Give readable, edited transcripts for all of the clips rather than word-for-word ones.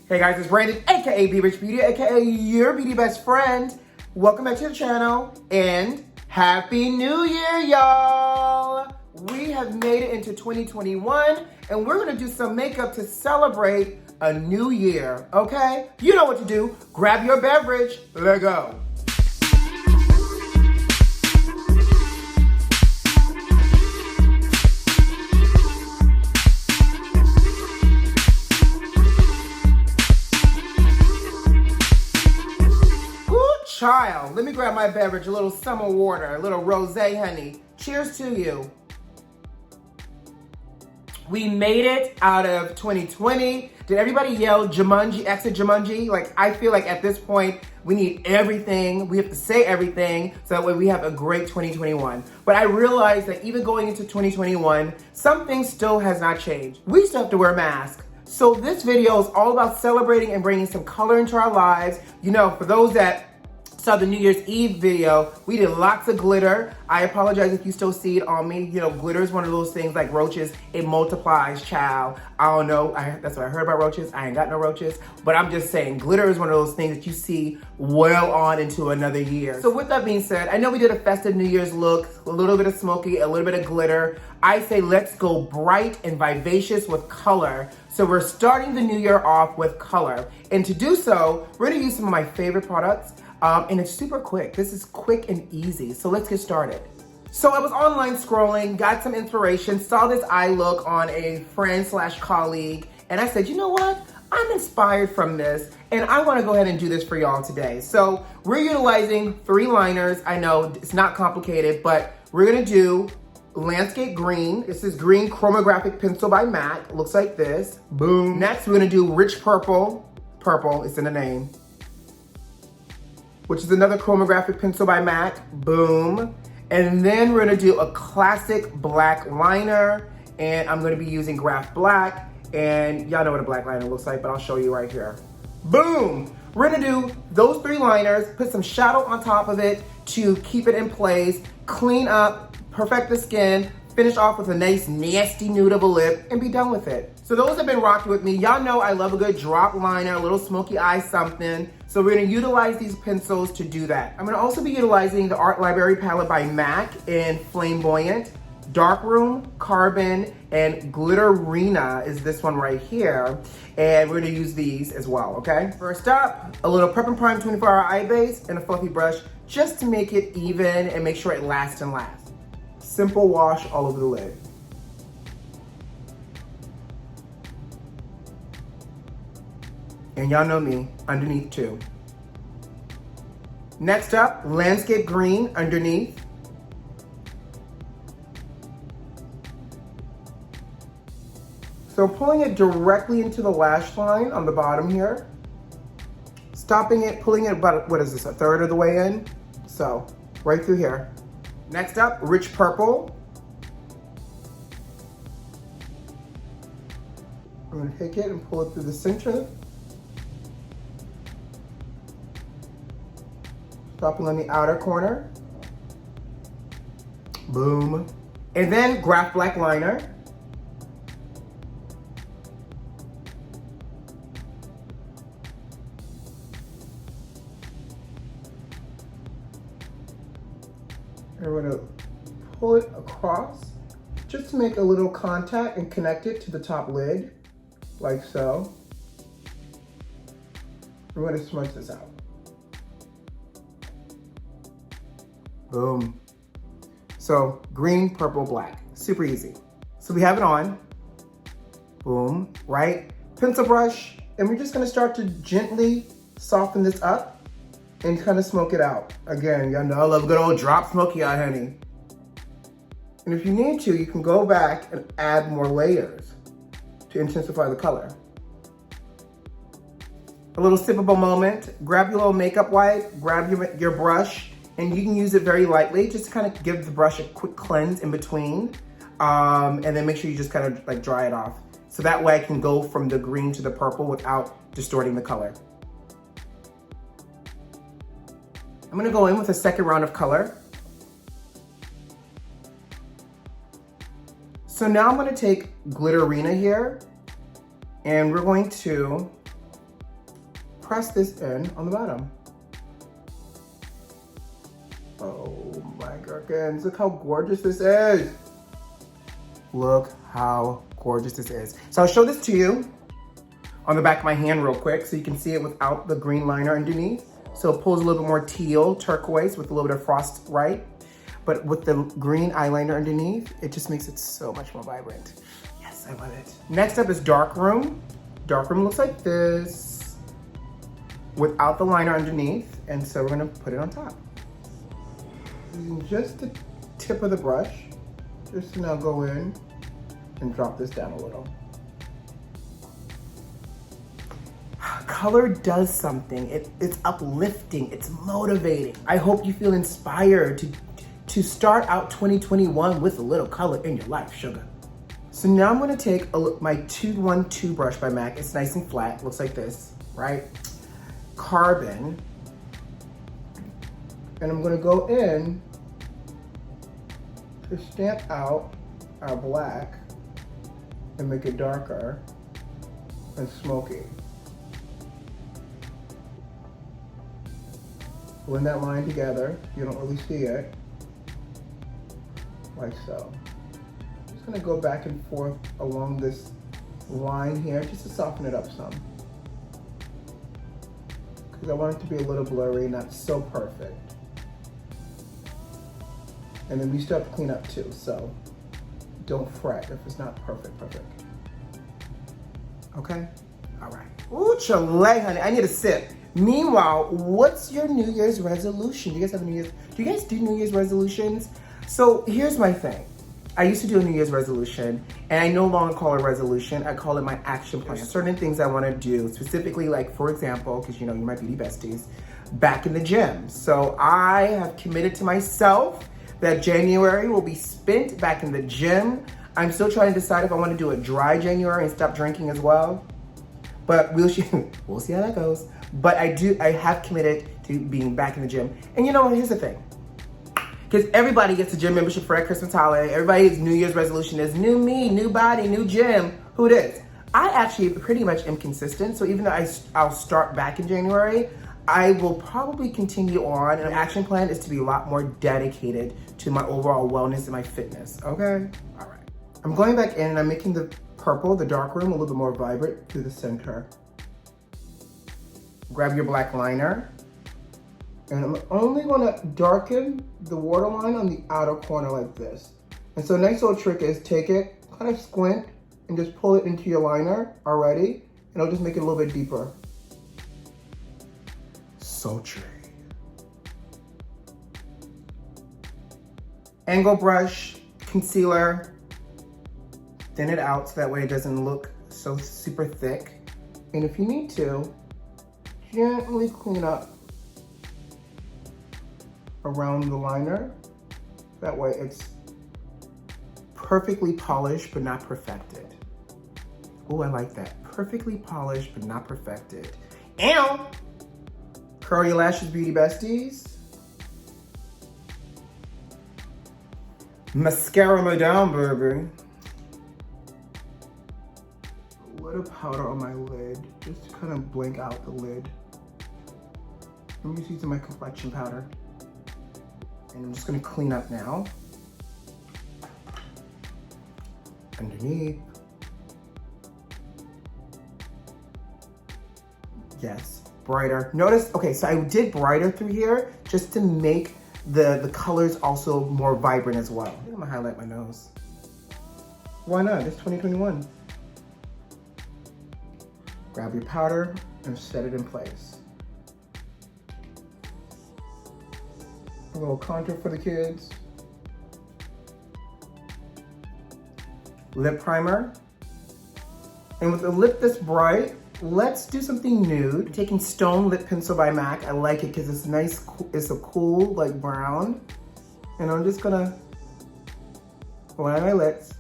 Hey guys, it's Brandon, aka B.Rich Beauty, aka your beauty best friend. Welcome back to the channel and Happy New Year, y'all! We have made it into 2021 and we're gonna do some makeup to celebrate a new year, okay? You know what to do. Grab your beverage, let's go. Child, let me grab my beverage, a little summer water, a little rosé, honey. Cheers to you. We made it out of 2020. Did everybody yell Jumanji, exit Jumanji? Like, I feel like at this point, we need everything. We have to say everything so that way we have a great 2021. But I realized that even going into 2021, something still has not changed. We still have to wear masks. So this video is all about celebrating and bringing some color into our lives. You know, for those that saw the New Year's Eve video, we did lots of glitter. I apologize if you still see it on me. You know, glitter is one of those things like roaches. It multiplies, child. I don't know. That's what I heard about roaches. I ain't got no roaches. But I'm just saying, glitter is one of those things that you see well on into another year. So with that being said, I know we did a festive New Year's look, a little bit of smoky, a little bit of glitter. I say let's go bright and vivacious with color. So we're starting the new year off with color. And to do so, we're gonna use some of my favorite products. And it's super quick. This is quick and easy. So let's get started. So I was online scrolling, got some inspiration, saw this eye look on a friend / colleague, and I said, you know what? I'm inspired from this, and I wanna go ahead and do this for y'all today. So we're utilizing 3 liners. I know it's not complicated, but we're gonna do Landscape Green. This is Green Chromographic Pencil by MAC. It looks like this. Boom. Next, we're gonna do Rich Purple. Purple, it's in the name. Which is another chromographic pencil by MAC, boom. And then we're gonna do a classic black liner, and I'm gonna be using Graphblack, and y'all know what a black liner looks like, but I'll show you right here. Boom! We're gonna do those 3 liners, put some shadow on top of it to keep it in place, clean up, perfect the skin, finish off with a nice nasty nude of a lip, and be done with it. So those have been rocking with me. Y'all know I love a good drop liner, a little smoky eye something. So we're gonna utilize these pencils to do that. I'm gonna also be utilizing the Art Library palette by MAC in Flamboyant, Darkroom, Carbon, and Glitterina is this one right here. And we're gonna use these as well, okay? First up, a little Prep+Prime 24-hour eye base and a fluffy brush just to make it even and make sure it lasts and lasts. Simple wash all over the lid. And y'all know me, underneath too. Next up, Landscape Green underneath. So pulling it directly into the lash line on the bottom here. Stopping it, pulling it about, what is this, a third of the way in? So, right through here. Next up, Rich Purple. I'm gonna take it and pull it through the center. Stopping on the outer corner. Boom. And then Graphblack liner. And we're gonna pull it across just to make a little contact and connect it to the top lid, like so. We're gonna smudge this out. Boom. So green, purple, black, super easy. So we have it on, boom, right? Pencil brush, and we're just gonna start to gently soften this up and kind of smoke it out. Again, y'all know I love a good old drop smoky eye, honey. And if you need to, you can go back and add more layers to intensify the color. A little sippable moment, grab your little makeup wipe, grab your brush, and you can use it very lightly, just to kind of give the brush a quick cleanse in between. And then make sure you just kind of like dry it off. So that way I can go from the green to the purple without distorting the color. I'm gonna go in with a second round of color. So now I'm gonna take Glitterina here, and we're going to press this in on the bottom. Oh my gherkins, look how gorgeous this is. Look how gorgeous this is. So I'll show this to you on the back of my hand real quick so you can see it without the green liner underneath. So it pulls a little bit more teal, turquoise with a little bit of frost right. But with the green eyeliner underneath, it just makes it so much more vibrant. Yes, I love it. Next up is Dark Room. Dark Room looks like this without the liner underneath. And so we're gonna put it on top. Using just the tip of the brush, just to now go in and drop this down a little. Color does something. It's uplifting, it's motivating. I hope you feel inspired to start out 2021 with a little color in your life, sugar. So now I'm gonna take my 212 brush by MAC. It's nice and flat, looks like this, right? Carbon. And I'm gonna go in to stamp out our black and make it darker and smoky. Blend that line together. You don't really see it. Like so. Just gonna go back and forth along this line here just to soften it up some. Because I want it to be a little blurry, not so perfect. And then we still have to clean up too, so don't fret if it's not perfect. Okay? All right. Ooh, Chile, honey, I need a sip. Meanwhile, what's your New Year's resolution? Do you guys have a New Year's? Do you guys do New Year's resolutions? So here's my thing. I used to do a New Year's resolution, and I no longer call it a resolution. I call it my action plan. There's certain things I want to do, specifically, like for example, because you know you're my beauty besties, back in the gym. So I have committed to myself that January will be spent back in the gym. I'm still trying to decide if I want to do a dry January and stop drinking as well. But we'll see how that goes. But I have committed to being back in the gym. And you know what, here's the thing. Because everybody gets a gym membership for that Christmas holiday. Everybody's New Year's resolution is new me, new body, new gym. Who it is? I actually pretty much am consistent. So even though I'll start back in January, I will probably continue on. And an action plan is to be a lot more dedicated to my overall wellness and my fitness, okay? All right. I'm going back in and I'm making the purple, the dark room, a little bit more vibrant through the center. Grab your black liner. And I'm only gonna darken the waterline on the outer corner like this. And so a nice little trick is take it, kind of squint, and just pull it into your liner already, and it'll just make it a little bit deeper. Sultry. Angle brush, concealer, thin it out so that way it doesn't look so super thick. And if you need to, gently clean up around the liner. That way it's perfectly polished but not perfected. Oh, I like that. Perfectly polished but not perfected. And curl your lashes, beauty besties. Mascara madame, baby. A little powder on my lid, just to kind of blank out the lid. I'm just using my complexion powder. And I'm just gonna clean up now. Underneath. Yes, brighter. Notice, okay, so I did brighter through here just to make the colors also more vibrant as well. I think I'm gonna highlight my nose. Why not? It's 2021. Grab your powder and set it in place. A little contour for the kids. Lip primer. And with a lip this bright, let's do something nude. I'm taking Stone Lip Pencil by MAC. I like it because it's nice, it's a cool like brown. And I'm just gonna line my lips.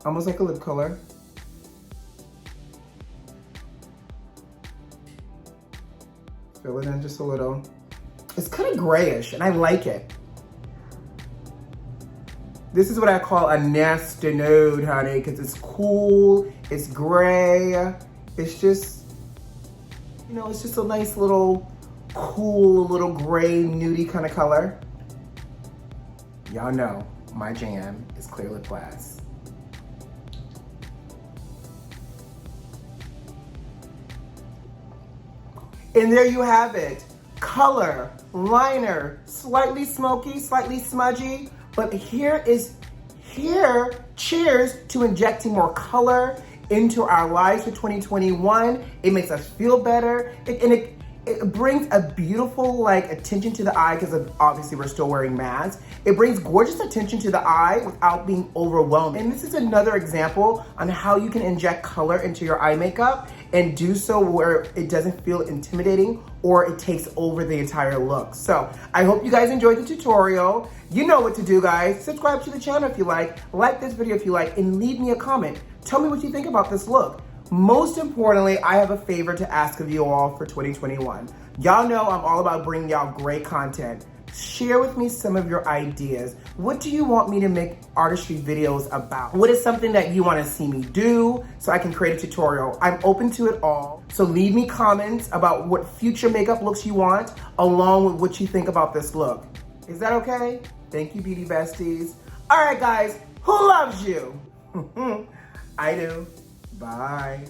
Almost like a lip color. Fill it in just a little. It's kind of grayish and I like it. This is what I call a nasty nude, honey, because it's cool, it's gray, It's just, you know, it's just a nice little cool, little gray, nudie kind of color. Y'all know my jam is Clear Lipglass. And there you have it. Color, liner, slightly smoky, slightly smudgy, but cheers to injecting more color into our lives for 2021. It makes us feel better, it brings a beautiful like attention to the eye because obviously we're still wearing masks. It brings gorgeous attention to the eye without being overwhelming. And this is another example on how you can inject color into your eye makeup and do so where it doesn't feel intimidating or it takes over the entire look. So I hope you guys enjoyed the tutorial. You know what to do, guys. Subscribe to the channel if you like this video if you like, and leave me a comment. Tell me what you think about this look. Most importantly, I have a favor to ask of you all for 2021. Y'all know I'm all about bringing y'all great content. Share with me some of your ideas. What do you want me to make artistry videos about? What is something that you want to see me do so I can create a tutorial? I'm open to it all. So leave me comments about what future makeup looks you want, along with what you think about this look. Is that okay? Thank you, beauty besties. All right, guys, who loves you? I do. Bye.